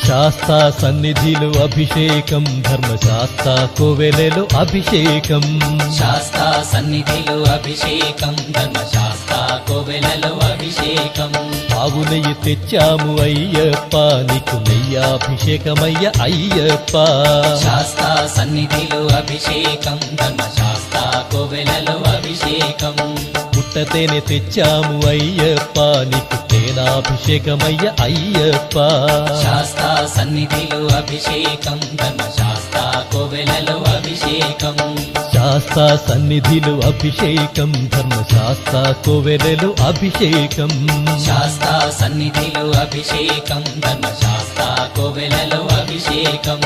శాస్తా సన్నిధిలో అభిషేకం ధర్మశాస్త్ర కోవెలలో అభిషేకం శాస్తా సన్నిధిలో అభిషేకం ధర్మశాస్త్ర కోవెలలో అభిషేకం ఆవు నెయ్యి తెచ్చాము అయ్యప్ప నీకు నెయ్యాభిషేకమయ్య అయ్యప్ప శాస్తా సన్నిధిలో అభిషేకం ధర్మశాస్త్ర కోవెలలో అభిషేకం పుట్టతేనె తెచ్చాము అయ్యప్ప నీకు తేనాభిషేకమయ్య అయ్యప్ప శాస్తా సన్నిధిలో అభిషేకం ధర్మశాస్త్ర కోవెలలో అభిషేకం శాస్తా సన్నిధిలో అభిషేకం ధర్మశాస్త్ర కోవెలలో అభిషేకం శాస్తా సన్నిధిలో అభిషేకం ధర్మశాస్త్ర కోవెలలో అభిషేకం